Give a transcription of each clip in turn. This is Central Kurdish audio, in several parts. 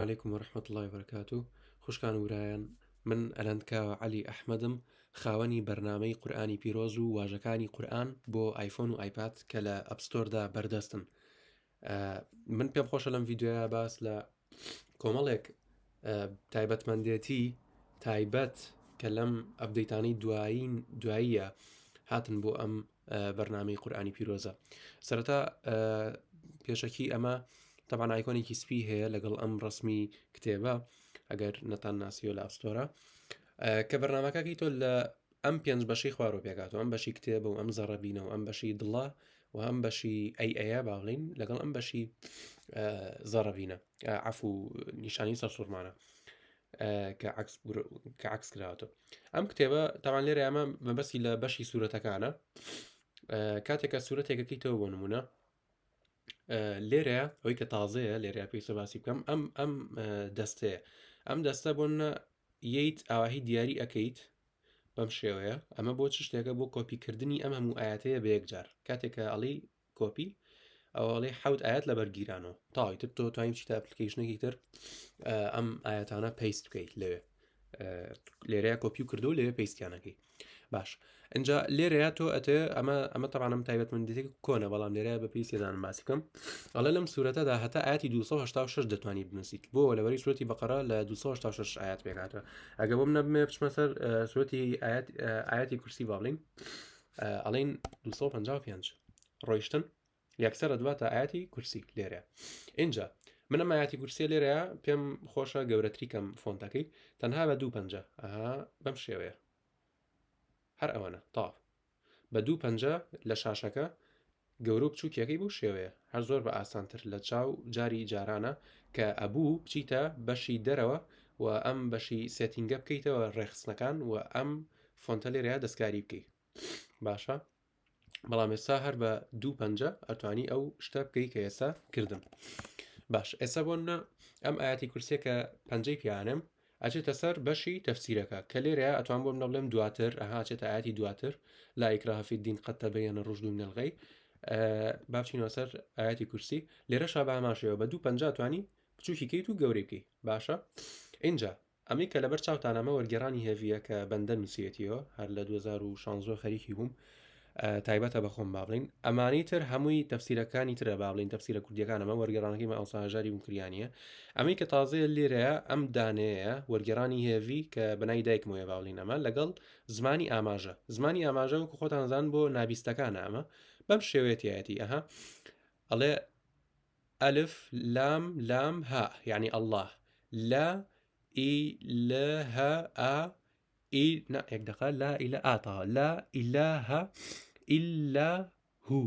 عليكم ورحمة الله وبركاته. خوشکان و ورایان، من ئەلەندکاوە عەلی ئەحمەدم، خاوەنی بەرنامەی قورئانی پیرۆز و واژەکانی قورئان بۆ ئایفۆن و ئایپاد کە لە ئەپستۆردا بەردەستن. من پێم خۆشە لەم ڤیددیۆیە باس لە کۆمەڵێک تایبەتمەندێتی تایبەت کە لەم ئەپدەیتانەی دواییە هاتن بۆ ئەم بەرنامەی قورئانی پیرۆزە. سەرەتا پێشەکی ئەمە طبعاً ئایکۆنێکی سپی هەیە لەگەڵ ئەم ڕسمی کتێبە ئەگەر نەتان ناسیۆ لە ئەپستۆرە کە بەرنامەکەی تۆ لە ئەم پێنج بەشەی خوارۆ پێکاتەوە، ئەم بەشی کتێبە و ئەم زەڕەبینە و ئەم بەشی دڵە و ئەم بەشی ئەیە باڵین لەگەڵ ئەم بەشی زەڕەبینە عەفو نیشانی سەر سوورمانە کە عەکس کراوەتەوە. ئەم کتێبە تاوان لێرە ئەمە مەبەستی لە بەشی سوورەتەکانە. کاتێکە سوورەتێکەکەیتەوە بۆ نمونە لێرەیە ئەوەی کە تازەیە لێرە پێویستە باسی بکەم ئەم دەستەیە، ئەم دەستە بۆنە یەیت ئاواهی دیاری ئەەکەیت بەم شێوەیە. ئەمە بۆ چ شتێکە بۆ کۆپیکردنی ئەم هەموو ئاەتەیە بە یەکجار. کاتێکە ئەڵی کۆپی ئەوڵێ حوت ئاەت لە بەرگیرانەوە تاوای تر تۆ توانین چیتە ئەپلیکیشنێکی تر ئەم ئاەتانە پێیست بکەیت لەوێ لێرەیە کۆپی و کردو و لەوێ پێیستیانەکەی. باش اینجا لێرەیە تۆ ئەتێ ئەمە تەوانم تایبەتمەندێتی کۆنە، بەڵام لێرەیە بە پێیستێدانم باسی بکەم. ئەڵە لەم سوورەتەدا هەتا ئاەتی 286 دەتوانانی بنووسیت بۆ لەبەری سوورەتی بەقەرە لە 286 ئاەت پێکاتەوە. ئەگە بۆم نەبمێ بچمە سەر سوورەتی ئاەتی کورسی باڵین ئەڵین 255 ڕۆیشتن یەکسەرە دواتە ئاەتی کورسی لێرە. اینجا منە ئاەتی کورسیە لێرەیە پێم خۆشە گەورەتریکەم فۆنتەکەی تەنها بە 250 بەم شێوەیە هەر ئەوەنە تاف بە 250 لە شاشەکە گەورە و بچووکیەکەی بۆ شێوەیە هەر زۆر بە ئاسانتر لە چاو جاری جارانە کە ئەبوو بچیتە بەشی دەرەوە و ئەم بەشی سێتینگە بکەیتەوە ڕێخستنەکان و ئەم فۆنتە لێرەیە دەستکاری بکەیت. باشە بەڵام ئێستا هەر بە 250 ئەتوانی ئەو شتە بکەی کە ئێستا کردم. باش ئێستا بۆنە ئەم ئاەتی کورسێ کە پەنجەی پیانم ئەچێتە سەر بەشی تەفسیرەکە کە لێرەیە ئەتوان بۆم نەبڵێم دواتر ئەهاچێتە ئاەتی دواتر لا ئیکراها فی الدین قەد تەبەیەنە الرشد من الغی. با بچینەوە سەر ئاەتی کورسی لێرەشا بە هەماشەوە بە 250 توانی بچووکی کەیت و گەورەی بکەیت. باشە اینجا ئەمی کە لەبەر چاوتانەمە وەرگێڕانی هێڤیە کە بەندە نووسێتیەوە هەر لە 2016 خەریکی بووم تایبەتە بەخۆم باڵین ئەمانی تر هەمووی تەفسیرەکانی ترە باڵین تەفسیرە کوردیەکانەمە وەرگێڕانەکەی مە ئەوساژاری بکریانیە. ئەمی کە تازەیە لێرەیە ئەم دانەیە وەرگێڕانی هێڤی کە بەنای دایکمەوەی باڵین ئەمە لەگەڵ زمانی ئاماژە. زمانی ئاماژە وەکو خۆتان زان بۆ نابیستەکانە ئەمە بەم شێوێتیەتی ئەڵێ ئەلف لام لام ها یعنی الله لا إله لا يك لا إله لا إله إلا هو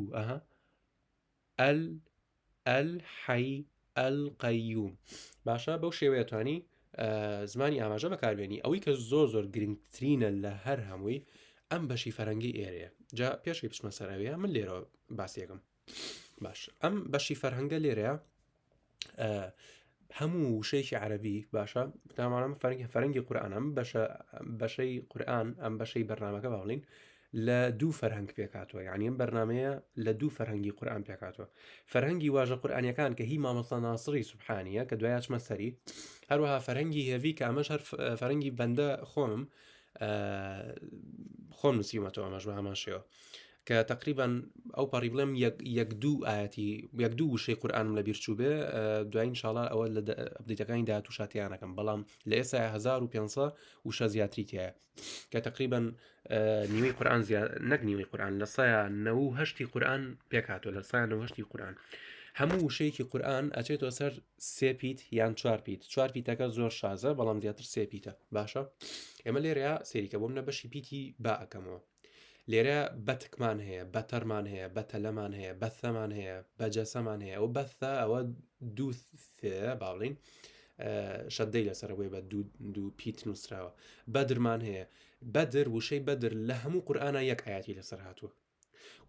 الحي القيوم. باشە بەو شێوەیەتوانی زمانی ئاماژە بەکاربێنی ئەوەی کە زۆر گرنگترینە لە هەر هەمووی ئەم بەشی فەرەنگی ئێرەیە. جا پێشی بچمە سەرەوەیە من لێرەوە باسیەکەم. باش ئەم بەشی فەرهەنگە لێرەیە هەموو وشەیەکی عەرەبی باشە تامانە فەرەنگی قورئان ئەم بەشەی قورئان ئەم بەشەی بەرنامەکە باڵین لە دوو فەرهەنگ پێکاتوە، یعنی ئەم بەرنامەیە لە دوو فەرهەنگی قورئان پێکاتوە. فەرهەنگی واژە قورئانیەکان کە هی مامۆستا ناسری سوبحانیە کە دوای چمە سەری، هەروەها فەرهەنگی هێڤی کە ئەمەش هەر فەرهەنگی بەندە خۆم نووسیمەتەوە ئەمەش بە هەمان شێوە کە تقریبا ئەو پەڕی بڵێم یەک دوو وشەی قورئانم لە بیرچوو بێ دوای ئینشاڵڵا ئەوە لە ئەپدەیتەکانی داهاتوو شاتیانەکەم، بەڵام لە ئێستا 1500 وشە زیاتری تایە کە تقریبا نیوەی قورئان نەک نیوەی قورئان لە 198 قورئان پێکاتوە لە 198 قورئان. هەموو وشەیەکی قورئان ئەچێتەوە سەر 3 پیت یان 4 پیت. 4 پیتەکە زۆر شازە بەڵام زیاتر 3 پیتە. باشە ئێمە لێرەیە سێریکە بۆم نە بەشی پیتی با ئەەکەمەوە. لێرە بەتکمان هەیە بەتەرمان هەیە بەتەلەمان هەیە بەثەمان هەیە بەجەسەمان هەیە ئەو بەثە ئەوە دوو باڵین شەدەی لەسەرەوەی بە دوو پیت نووسراوە. بەدرمان هەیە بەدر وشەی بەدر لە هەموو قورئانە یەک ئاەتی لەسەر هاتووە.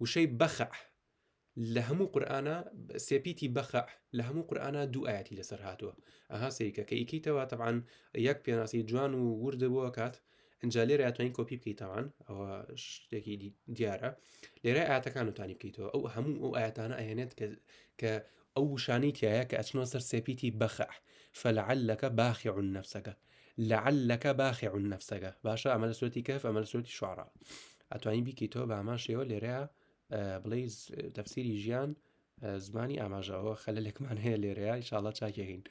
وشەی بەخع لە هەموو قورئانە سێپیتی بەخع لە هەموو قورئانە دوو ئاەتی لەسەر هاتووە. سەریکە کە ئیکیتەوە تەبعاً یەک پێناسی جوان و وردە بووە کات ئەنجا لێرە ئەتوانین کۆپی بکەیتەوەن ئەوە شتێکی دیارە. لێرە ئاەتەکان وتانی بکەیتەوە ئەو هەموو ئەو ئاەتانە ئەهێنێت کە ئەو وشانەی تایە کە ئەچنەوە سەر سێپیتی بەخع فلعلك باخع نفسك لعلك باخع نفسك باشا أمل سورة كهف أمل سورة الشعراء أتواني بكيتو بعماشيو ليريا بليز تفسيري جيان زماني ئاماژەوە خەلەلێکمان هەیە لێرەیە ئینشاءڵڵا چاکێکین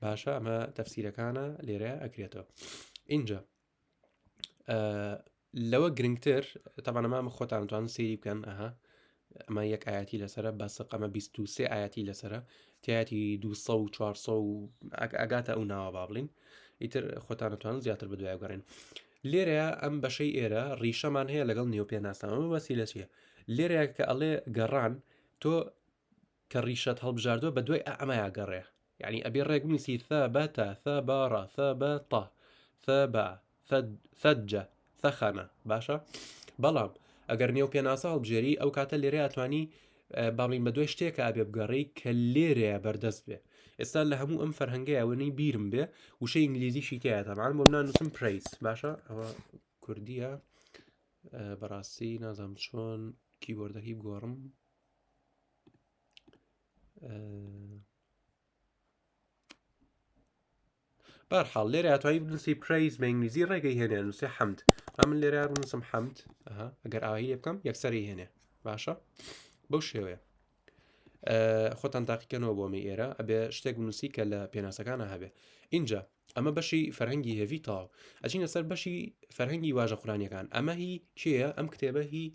باشە ئەمە تەفسیرەکانە لێرەیە ئەکرێتەوە اینجا لەوە گرنگتر طبعا ئەمە خۆتان دەتوانن سێری بکەن ئەمە یەک ئاەتی لەسرە بەسق ئەمە 23 ئاەتی لەسرە تایەتی 200 و 400 و ئەگاتە ئەو ناوە با بڵین ئیتر خۆتان دەتوانن زیاتر بەدوای بگەڕێن لێرەیە ئەم بەشەی ئێرە ڕیشەمان هەیە لەگەڵ نێوپێناسانەوە بەسی لە چیە لێرەیە کە ئەڵێ گەڕان تۆ کە ڕیشەت هەڵبژاردووە بە دوای ئەمەیا گەڕێ یعنی ئەبێ ڕێک بنووسی ثابت ثبر ثبت ثب ثجە ثەخەنە باشە بەڵام ئەگەر نێوپێناسە هەڵبژێری ئەو کاتە لێرە ئەتوانی باڵین بە دوای شتێکە ئابێ بگەڕی کە لێرەیە بەردەست بێ ئێستا لە هەموو ئەم فەرهەنگەیەوەنەی بیرم بێ وشەی ئینگلیزیشی تایە تەمان بۆ نانووسم پرەیس باشە ئەوە کوردیە بەڕاستی نازانم چۆن کیبۆردەکەی بگۆڕم بەرحاڵ لێرە ئەتوانی بنووسی پرەیز بە ئینگلیزی ڕێگەی هێنێ نووسێ حەمد ئەمن لێرە بنووسم حەمد ئەگەر ئاوایی لێ بکەم یەکسەری هێنێ باشە بەو شێوەیە خۆتان تاقیکەنەوە بۆ ئەمەی ئێرە ئەبێ شتێک بنووسی کە لە پێناسەکانە هەبێ اینجا ئەمە بەشی فەرهەنگی هێوی تاو ئەچینە سەر بەشی فەرهەنگی واژە قورانیەکان ئەمە هی کێیە ئەم کتێبە هی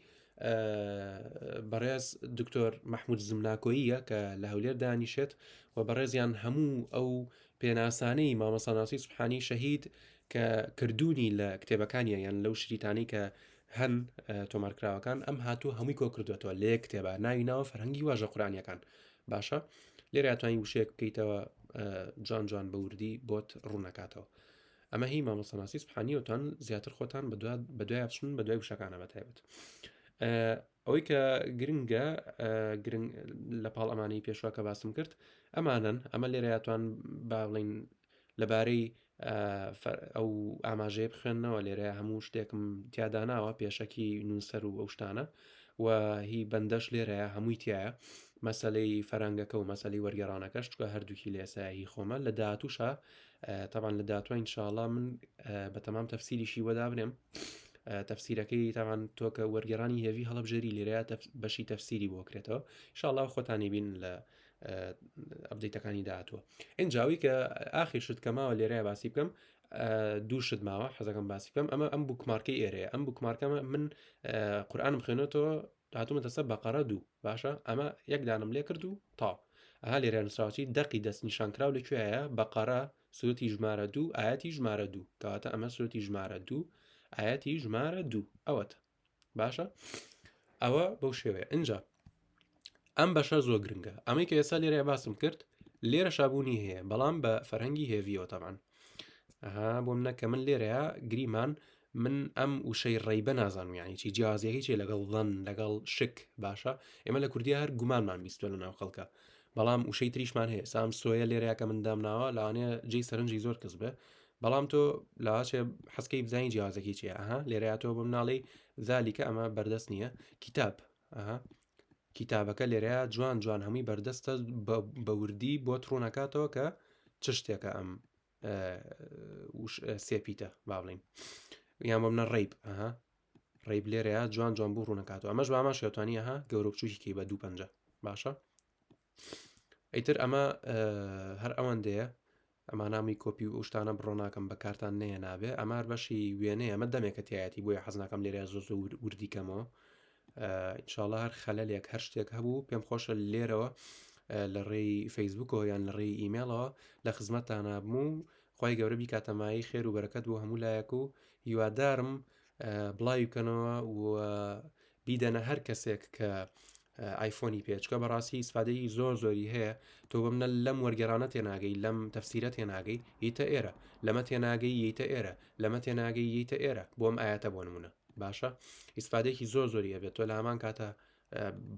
بەڕێز دکتۆر مەحمود زمناکۆییە کە لە هەولێر دانیشێت و بەڕێزیان هەموو ئەو پێناسانەی مامەساناسی سوبحانی شەهید کە کردوونی لە کتێبەکانیە یان لەو شریتانی کە هەن تۆمارکراوەکان ئەم هاتوو هەمووی کۆ کردوێتەوە لێ کتێبە ناوی ناوە فەرهەنگی واژە قورانیەکان باشە لێرە ئەتوانی وشەیەک بکەیتەوە جوان جوان بە وردی بۆت ڕوونەکاتەوە ئەمە هی مامەساناسی سوبحانی وتان زیاتر خۆتان بە دوای بچن بە دوای وشەکانە بەتایبەت ئەوەی کە گرنگە گرنگ لە پاڵ ئەمانەی پێشوا کە باسم کرد ئەمانن ئەمە لێرەیەتوان با بڵین لەبارەی ئەو ئاماژەیە بخوێننەوە لێرە هەموو شتێکم تیاداناوە پێشەکی نووسەر و ئەو شتانە و هی بەندەش لێرەیە هەمووی تایە مەسلەی فەرەنگەکە و مەسلەی وەرگێڕانەکەش چکە هەردووکی لێسایی خۆمە لە داهاتووشە تەبان لە داهاتوە ئینشاءڵڵا من بەتەمام تەفسیریشی وەدا بنێم تەفسیرەکەی تاوان تۆکە وەرگێڕانی هێوی هەڵبژێری لێرەیە بەشی تەفسیری بۆ کرێتەوە ئینشاءڵڵا خۆتانی بین لە ئەپدەیتەکانی داهاتوە ئینجاوی کە ئاخی شت کەماوە لێرەیە باسی بکەم دوو شت ماوە حەزەکەم باسی بکەم ئەمە ئەم بوکمارکەی ئێرەیە ئەم بوکمارکەمە من قورئانم خوێنێتەوە هاتوومەتە سەر بەقەرە دوو باشە ئەمە یەک دانم لێ کرد و تا ئەها لێرە نووسراوی دەقی دەست نیشانکراو لەکوێیە بەقەرە سوورەتی ژمارە دوو ئاەتی ژمارە دوو کەواتە ئەمە سوورەتی ژمارە دوو ئاەتی ژمارە دوو ئەوەت باشە ئەوە بەو شێوەیە اینجا ئەم بەشە زۆر گرنگە ئەمەی کە ئێستا لێرە باسم کرد لێرە شابوونی هەیە بەڵام بە فەرهەنگی هێویەوە تەمان بۆ منە کە من لێرەیە گریمان من ئەم وشەی ڕێیبە نازانم یعنی چی جیازیەکەی چێ لەگەڵ ڵەن لەگەڵ شک باشە ئێمە لە کوردی هەر گومانمان بیستوە لە ناو خەڵکە بەڵام وشەی تریشمان هەیە سام سۆیە لێرەیە کە من دامناوە لەوانەیە جێی سەرنجی زۆر کەس بێ بەڵام تۆ لاچێ حەسکەی بزانین جیازەکەی چیە لێرەیە تۆ بم ناڵێ ذالیکە ئەمە بەردەست نییە کتاب کتابەکە لێرەیە جوان جوان هەمووی بەردەستە بە وردی بۆ ڕوونەکاتەوە کە چ شتێکە ئەم سێپیتە با بڵین یان بۆ منە ڕێیب ڕێیب لێرەیە جوان جوان بوو ڕوونەکاتەوە ئەمەش باما شێتوانی گەورە بچووکی بە دوو پەنجە باشە ئەیتر ئەمە هەر ئەوەندەیە ئەمە نامی کۆپی و شتانە بڕۆناکەم بە کارتان نەیە نابێ ئەمار بەشی وێنەیە ئەمە دەمێکە تایەتی بۆیە حەزناکەم لێرە زۆ وردیکەمەوە ئینشاءڵڵا هەر خەلەلێک هەر شتێک هەبوو پێم خۆشە لێرەوە لە ڕێی فەیسبوکەوە یان لە ڕێی ئیمێڵەوە لە خزمەتتانە بوو خی گەورە بیکاتەمایی خێر و بەرەکەت بۆ هەموو لایەک و هیوادارم بڵاوی بکەنەوە و بیدەنە هەر کەسێک کە ئایفۆنی پێچکە بەڕاستی ئیسفادەی زۆر زۆری هەیە تۆ بە منە لەم وەرگێڕانە تێناگەی لەم تەفسیرە تێناگەی یتە ئێرە لەمە تێناگەی یتە ئێرە لەمە تێناگەی یتە ئێرە بۆم ئاەتە بۆ نمونە باشە ئیسفادێکی زۆر زۆری هەبێت تۆ لە هەمان کاتە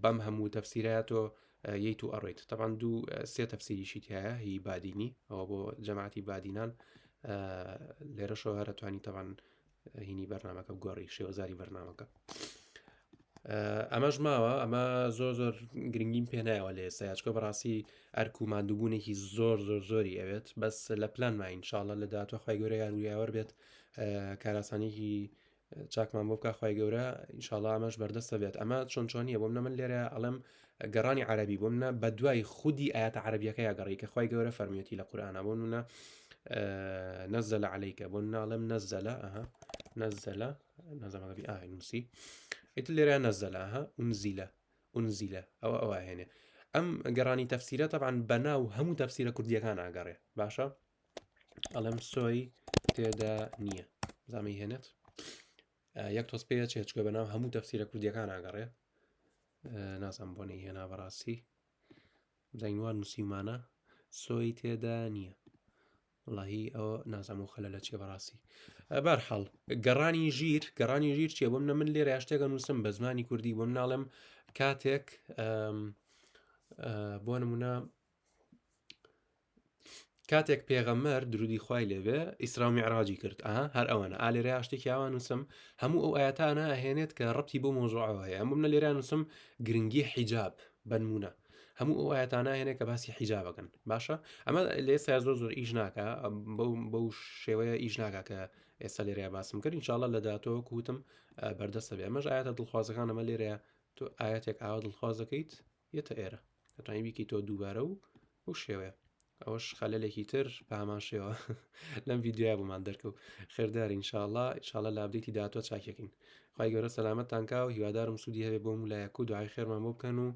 بەم هەموو تەفسیرەیە تۆ یت و ئەڕێیت تەبان دوو سێ تەفسیریشی هەیە هی بادینی ئەوە بۆ جەماعەتی بادینان لێرەشەوە هەرەتوانی تەوان هینی بەرنامەکە گۆڕی شێوەزاری بەرنامەکە ئەمەش ماوە ئەمە زۆر گرنگیم پێ نایەوە لە ئێستا یاچکە بەڕاستی ئەرک و مادووبوونێکی زۆری ئەوێت بەس لە پلانمە ئینشاءڵڵا لە داهاتوە خی گەورە یارویاوەر بێت کاراسانێکی چاکمان بۆ بکە خی گەورە ئینشاءڵڵا ئەمەش بەردەستە بێت ئەمە چۆنیە بۆ منە من لێرە ئەڵم گەڕانی عربی بۆ منە بە دوای خودی ئاەتە عربیەکە یاگەڕی کە خی گەورە فەرمیەتی لە قورآانە بۆ منە نزل عليك بۆ ناڵم نزلە نزلە نەزەمەبی نووسی ئیتر لێرە نەزەلها ئونزیلە ئەوە هێنێ ئەم گەڕانی تەفسیرە تەبعاً بەناو هەموو تەفسیرە کوردیەکان ئاگەڕێ باشە ئەڵێم سۆی تێدا نییە زامی هێنێت یەک تۆس پێ چێچکە بەناو هەموو تەفسیرە کوردیەکان ئاگەڕێ نازانم بۆ نەی هێنا بەڕاستی زینوان نووسیمانە سۆی تێدا نییە وڵی ئەوە نازام و خەلە لە چێ بەڕاستی بەرحەڵ گەڕانی ژیر چیە بۆ منە من لێرە شتێکە نووسم بە زمانی کوردی بۆ مناڵم کاتێک بۆ نمونە کاتێک پێغەمبەر درودی خوای لێبێ ئیسرا و میعراجی کرد هەر ئەوەنە لێرە شتێکی ئاوا نووسم هەموو ئەو ئاەتانە ئەهێنێت کە ڕەبتی بۆ مۆزوعەوە هەیە هەموو منە لێرە نووسم گرنگی حیجاب بنمونە هەموو ئەو ئاەتانە هێنێک کە باسی حیجابەکەن باشە ئەمە لە ئێستا زۆر ئیش ناکە بەو شێوەیە ئیش ناکە کە ئێستا لێرە باسم کرد ئینشاءڵڵا لە داهاتوە کوتم بەردەستە بێ ئەمەش ئاەتە دڵخوازەکان ئەمە لێرەیە تۆ ئاەتێک ئاوا دڵخواز دەکەیت یەتە ئێرە دەتوانانی بیکەیت تۆ دووبارە و شێوەیە ئەوەش خەلەلێکی تر بە هەمان شێوە لەم ڤیددیویا بۆمان دەرکەوت خێردار ئینشاءڵڵا لە ئابدەیتی داهاتوە چاکێکین خی گەورە سەلامەتتانکا و هیوادارم سوودی هەبێ بۆ مولایەک و دوعای خێرمان بۆ بکەن و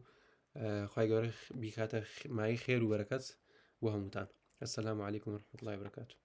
خی گەورە بیکاتە مای خێر و بەرەکەت بۆ هەمووتان. السلام علیکم ورحمة الله وبركاته.